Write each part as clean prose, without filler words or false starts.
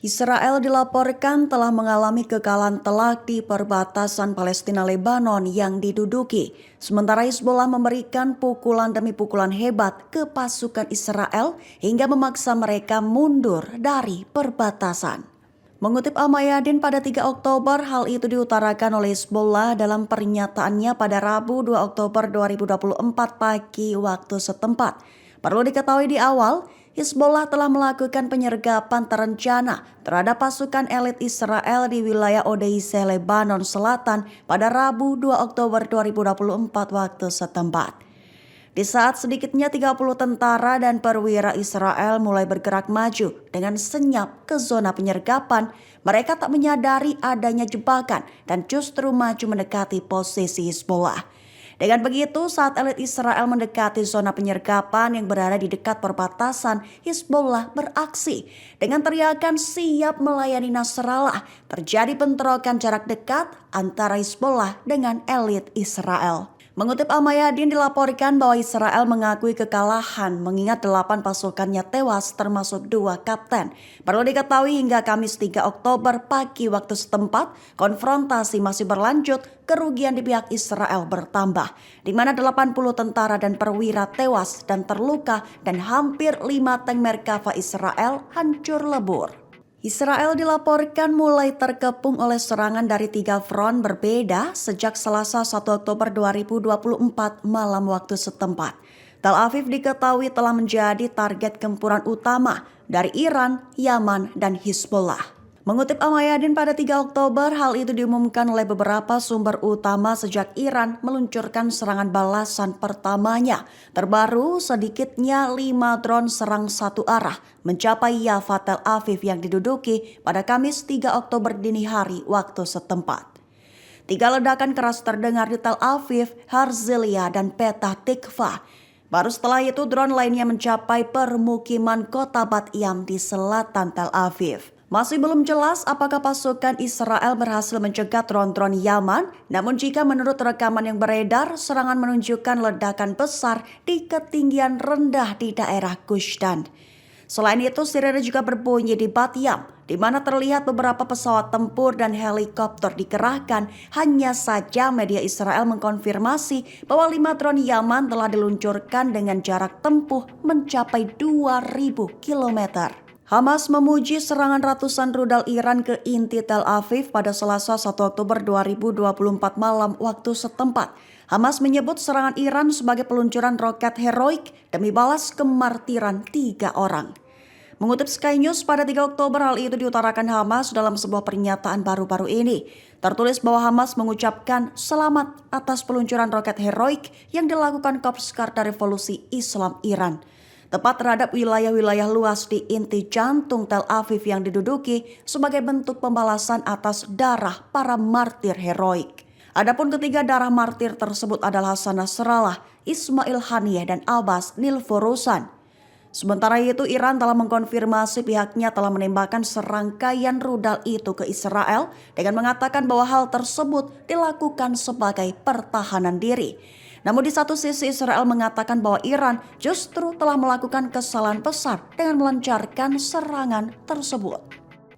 Israel dilaporkan telah mengalami kekalahan telak di perbatasan Palestina-Lebanon yang diduduki. Sementara Hizbullah memberikan pukulan demi pukulan hebat ke pasukan Israel hingga memaksa mereka mundur dari perbatasan. Mengutip Al-Mayadin pada 3 Oktober, hal itu diutarakan oleh Hizbullah dalam pernyataannya pada Rabu 2 Oktober 2024 pagi waktu setempat. Perlu diketahui di awal, Hizbullah telah melakukan penyergapan terencana terhadap pasukan elit Israel di wilayah Odeise, Lebanon Selatan pada Rabu 2 Oktober 2024 waktu setempat. Di saat sedikitnya 30 tentara dan perwira Israel mulai bergerak maju dengan senyap ke zona penyergapan, mereka tak menyadari adanya jebakan dan justru maju mendekati posisi Hizbullah. Dengan begitu, saat elit Israel mendekati zona penyergapan yang berada di dekat perbatasan, Hizbullah beraksi. Dengan teriakan siap melayani Nasrallah, terjadi bentrokan jarak dekat antara Hizbullah dengan elit Israel. Mengutip Al-Mayadin, dilaporkan bahwa Israel mengakui kekalahan mengingat 8 pasukannya tewas termasuk 2 kapten. Perlu diketahui hingga Kamis 3 Oktober pagi waktu setempat, konfrontasi masih berlanjut, kerugian di pihak Israel bertambah, di mana 80 tentara dan perwira tewas dan terluka dan hampir 5 tank Merkava Israel hancur lebur. Israel dilaporkan mulai terkepung oleh serangan dari 3 front berbeda sejak Selasa 1 Oktober 2024 malam waktu setempat. Tel Aviv diketahui telah menjadi target gempuran utama dari Iran, Yaman, dan Hizbullah. Mengutip Al-Mayadin pada 3 Oktober, hal itu diumumkan oleh beberapa sumber utama sejak Iran meluncurkan serangan balasan pertamanya. Terbaru, sedikitnya 5 drone serang satu arah mencapai Yafa Tel Aviv yang diduduki pada Kamis 3 Oktober dini hari waktu setempat. 3 ledakan keras terdengar di Tel Aviv, Herzliya, dan Petah Tikva. Baru setelah itu drone lainnya mencapai permukiman kota Bat Yam di selatan Tel Aviv. Masih belum jelas apakah pasukan Israel berhasil mencegat drone-drone Yaman, namun jika menurut rekaman yang beredar, serangan menunjukkan ledakan besar di ketinggian rendah di daerah Gush Dan. Selain itu, sirene juga berbunyi di Bat Yam, di mana terlihat beberapa pesawat tempur dan helikopter dikerahkan. Hanya saja media Israel mengkonfirmasi bahwa 5 drone Yaman telah diluncurkan dengan jarak tempuh mencapai 2.000 km. Hamas memuji serangan ratusan rudal Iran ke inti Tel Aviv pada Selasa 1 Oktober 2024 malam waktu setempat. Hamas menyebut serangan Iran sebagai peluncuran roket heroik demi balas kemartiran 3 orang. Mengutip Sky News pada 3 Oktober, hal itu diutarakan Hamas dalam sebuah pernyataan baru-baru ini. Tertulis bahwa Hamas mengucapkan selamat atas peluncuran roket heroik yang dilakukan Korps Garda Revolusi Islam Iran. Tepat terhadap wilayah-wilayah luas di inti jantung Tel Aviv yang diduduki sebagai bentuk pembalasan atas darah para martir heroik. Adapun ketiga darah martir tersebut adalah Hasan Nasrallah, Ismail Haniyeh, dan Abbas Nilfurusan. Sementara itu, Iran telah mengkonfirmasi pihaknya telah menembakkan serangkaian rudal itu ke Israel dengan mengatakan bahwa hal tersebut dilakukan sebagai pertahanan diri. Namun di satu sisi Israel mengatakan bahwa Iran justru telah melakukan kesalahan besar dengan melancarkan serangan tersebut.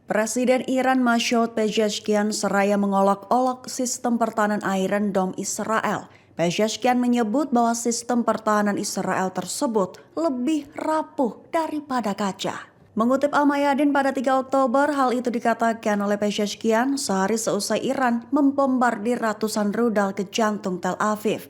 Presiden Iran Masoud Pezeshkian seraya mengolok-olok sistem pertahanan Iron Dome Israel. Pezeshkian menyebut bahwa sistem pertahanan Israel tersebut lebih rapuh daripada kaca. Mengutip Al-Mayadin pada 3 Oktober, hal itu dikatakan oleh Pezeshkian sehari seusai Iran membombardir ratusan rudal ke jantung Tel Aviv.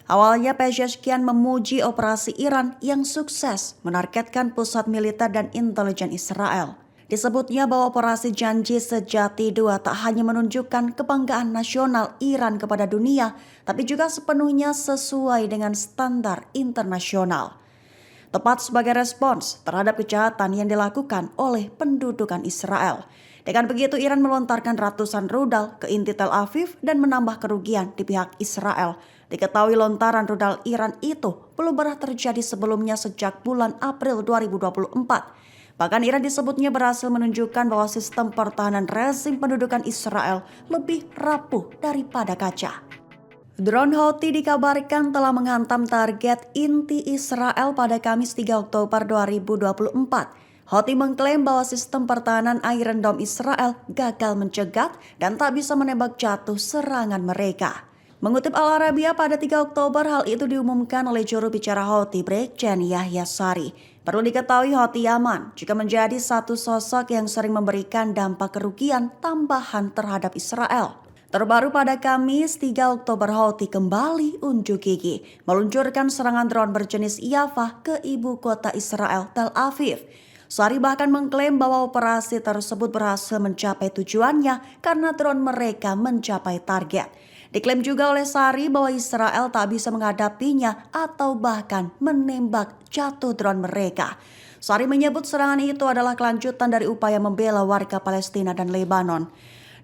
Awalnya Pezeshkian memuji operasi Iran yang sukses menargetkan pusat militer dan intelijen Israel. Disebutnya bahwa operasi Janji Sejati 2 tak hanya menunjukkan kebanggaan nasional Iran kepada dunia, tapi juga sepenuhnya sesuai dengan standar internasional. Tepat sebagai respons terhadap kejahatan yang dilakukan oleh pendudukan Israel. Dengan begitu, Iran melontarkan ratusan rudal ke inti Tel Aviv dan menambah kerugian di pihak Israel. Diketahui lontaran rudal Iran itu belum pernah terjadi sebelumnya sejak bulan April 2024. Bahkan Iran disebutnya berhasil menunjukkan bahwa sistem pertahanan rezim pendudukan Israel lebih rapuh daripada kaca. Drone Houthi dikabarkan telah menghantam target inti Israel pada Kamis 3 Oktober 2024. Houthi mengklaim bahwa sistem pertahanan Iron Dome Israel gagal mencegat dan tak bisa menembak jatuh serangan mereka. Mengutip Al Arabiya pada 3 Oktober, hal itu diumumkan oleh juru bicara Houthi Brigjen Yahya Sari. Perlu diketahui Houthi Yaman juga menjadi satu sosok yang sering memberikan dampak kerugian tambahan terhadap Israel. Terbaru pada Kamis 3 Oktober, Houthi kembali unjuk gigi meluncurkan serangan drone berjenis Yafah ke ibu kota Israel, Tel Aviv. Sari bahkan mengklaim bahwa operasi tersebut berhasil mencapai tujuannya karena drone mereka mencapai target. Diklaim juga oleh Sari bahwa Israel tak bisa menghadapinya atau bahkan menembak jatuh drone mereka. Sari menyebut serangan itu adalah kelanjutan dari upaya membela warga Palestina dan Lebanon.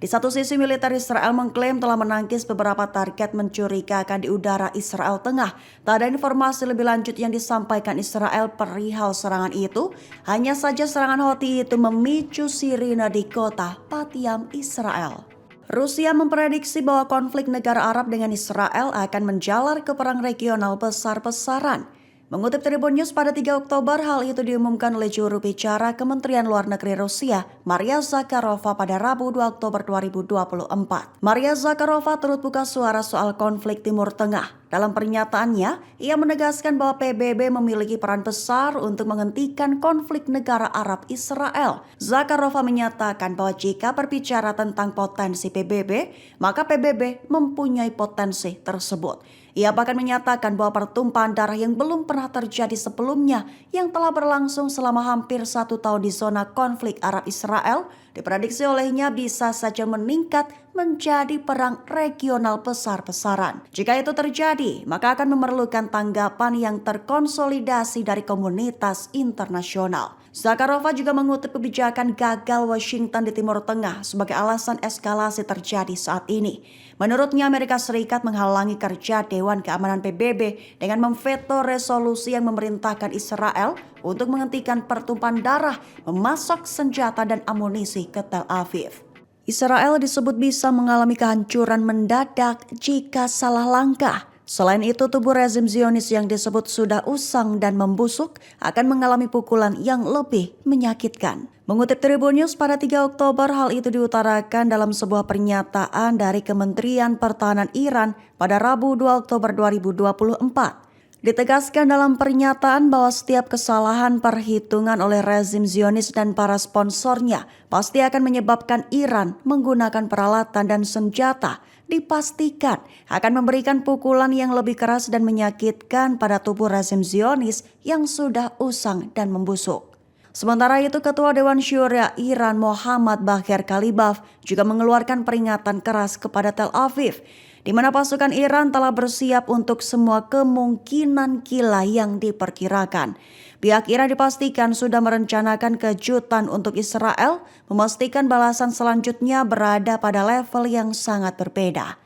Di satu sisi, militer Israel mengklaim telah menangkis beberapa target mencurigakan di udara Israel Tengah. Tak ada informasi lebih lanjut yang disampaikan Israel perihal serangan itu. Hanya saja serangan Houthi itu memicu sirine di kota Pat-Yam, Israel. Rusia memprediksi bahwa konflik negara Arab dengan Israel akan menjalar ke perang regional besar-besaran. Mengutip Tribun News pada 3 Oktober, hal itu diumumkan oleh juru bicara Kementerian Luar Negeri Rusia, Maria Zakharova pada Rabu 2 Oktober 2024. Maria Zakharova turut buka suara soal konflik Timur Tengah. Dalam pernyataannya, ia menegaskan bahwa PBB memiliki peran besar untuk menghentikan konflik negara Arab Israel. Zakharova menyatakan bahwa jika berbicara tentang potensi PBB, maka PBB mempunyai potensi tersebut. Ia bahkan menyatakan bahwa pertumpahan darah yang belum pernah terjadi sebelumnya yang telah berlangsung selama hampir 1 tahun di zona konflik Arab-Israel diprediksi olehnya bisa saja meningkat menjadi perang regional besar-besaran. Jika itu terjadi, maka akan memerlukan tanggapan yang terkonsolidasi dari komunitas internasional. Zakharova juga mengutip kebijakan gagal Washington di Timur Tengah sebagai alasan eskalasi terjadi saat ini. Menurutnya, Amerika Serikat menghalangi kerja Dewan Keamanan PBB dengan memveto resolusi yang memerintahkan Israel untuk menghentikan pertumpahan darah, memasok senjata dan amunisi ke Tel Aviv. Israel disebut bisa mengalami kehancuran mendadak jika salah langkah. Selain itu, tubuh rezim Zionis yang disebut sudah usang dan membusuk akan mengalami pukulan yang lebih menyakitkan. Mengutip Tribun News pada 3 Oktober, hal itu diutarakan dalam sebuah pernyataan dari Kementerian Pertahanan Iran pada Rabu 2 Oktober 2024. Ditegaskan dalam pernyataan bahwa setiap kesalahan perhitungan oleh rezim Zionis dan para sponsornya pasti akan menyebabkan Iran menggunakan peralatan dan senjata, dipastikan akan memberikan pukulan yang lebih keras dan menyakitkan pada tubuh rezim Zionis yang sudah usang dan membusuk. Sementara itu, Ketua Dewan Syura Iran Mohammad Bagher Kalibaf juga mengeluarkan peringatan keras kepada Tel Aviv, di mana pasukan Iran telah bersiap untuk semua kemungkinan gila yang diperkirakan. Pihak Iran dipastikan sudah merencanakan kejutan untuk Israel, memastikan balasan selanjutnya berada pada level yang sangat berbeda.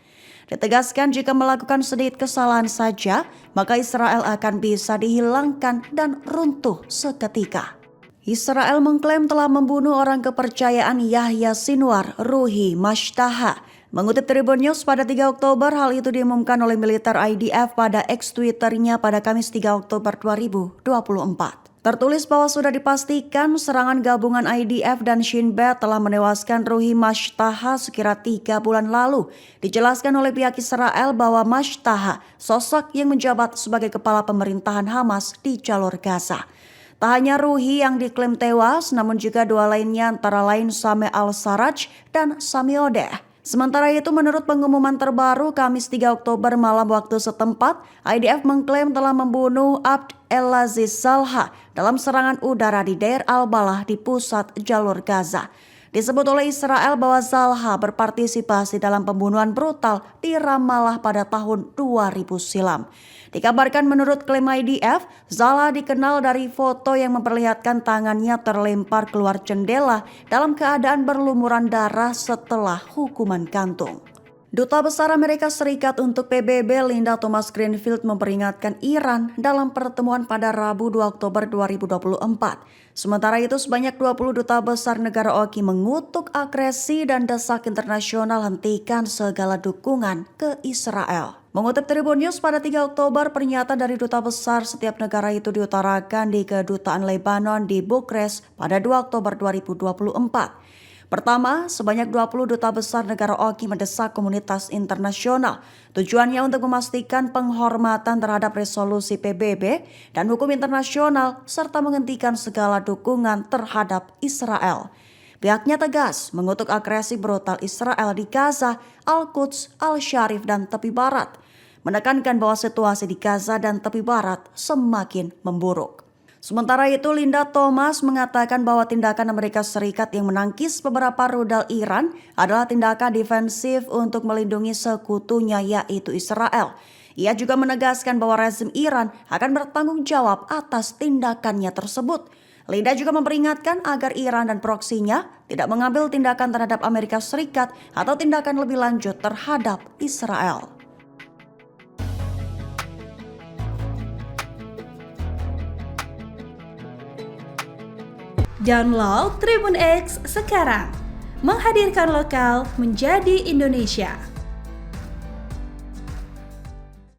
Ditegaskan jika melakukan sedikit kesalahan saja, maka Israel akan bisa dihilangkan dan runtuh seketika. Israel mengklaim telah membunuh orang kepercayaan Yahya Sinwar, Ruhi Mashtaha. Mengutip Tribun News pada 3 Oktober, hal itu diumumkan oleh militer IDF pada X-Twitternya pada Kamis 3 Oktober 2024. Tertulis bahwa sudah dipastikan serangan gabungan IDF dan Shin Bet telah menewaskan Ruhi Mashtaha sekira 3 bulan lalu. Dijelaskan oleh pihak Israel bahwa Mashtaha sosok yang menjabat sebagai kepala pemerintahan Hamas di jalur Gaza. Tak hanya Ruhi yang diklaim tewas, namun juga dua lainnya antara lain Sameh Al-Sarraj dan Sami Odeh. Sementara itu, menurut pengumuman terbaru Kamis 3 Oktober malam waktu setempat, IDF mengklaim telah membunuh Abd el-Aziz Salha dalam serangan udara di Deir al-Balah di pusat jalur Gaza. Disebut oleh Israel bahwa Salha berpartisipasi dalam pembunuhan brutal di Ramallah pada tahun 2000 silam. Dikabarkan menurut klaim IDF, Salha dikenal dari foto yang memperlihatkan tangannya terlempar keluar jendela dalam keadaan berlumuran darah setelah hukuman gantung. Duta Besar Amerika Serikat untuk PBB Linda Thomas-Greenfield memperingatkan Iran dalam pertemuan pada Rabu 2 Oktober 2024. Sementara itu, sebanyak 20 duta besar negara OKI mengutuk agresi dan desak internasional hentikan segala dukungan ke Israel. Mengutip Tribun News pada 3 Oktober, pernyataan dari duta besar setiap negara itu diutarakan di Kedutaan Lebanon di Bukares pada 2 Oktober 2024. Pertama, sebanyak 20 duta besar negara OKI mendesak komunitas internasional. Tujuannya untuk memastikan penghormatan terhadap resolusi PBB dan hukum internasional serta menghentikan segala dukungan terhadap Israel. Pihaknya tegas mengutuk agresi brutal Israel di Gaza, Al-Quds, Al-Sharif, dan tepi barat. Menekankan bahwa situasi di Gaza dan tepi barat semakin memburuk. Sementara itu, Linda Thomas mengatakan bahwa tindakan Amerika Serikat yang menangkis beberapa rudal Iran adalah tindakan defensif untuk melindungi sekutunya yaitu Israel. Ia juga menegaskan bahwa rezim Iran akan bertanggung jawab atas tindakannya tersebut. Linda juga memperingatkan agar Iran dan proksinya tidak mengambil tindakan terhadap Amerika Serikat atau tindakan lebih lanjut terhadap Israel. Download Tribun X sekarang, menghadirkan lokal menjadi Indonesia.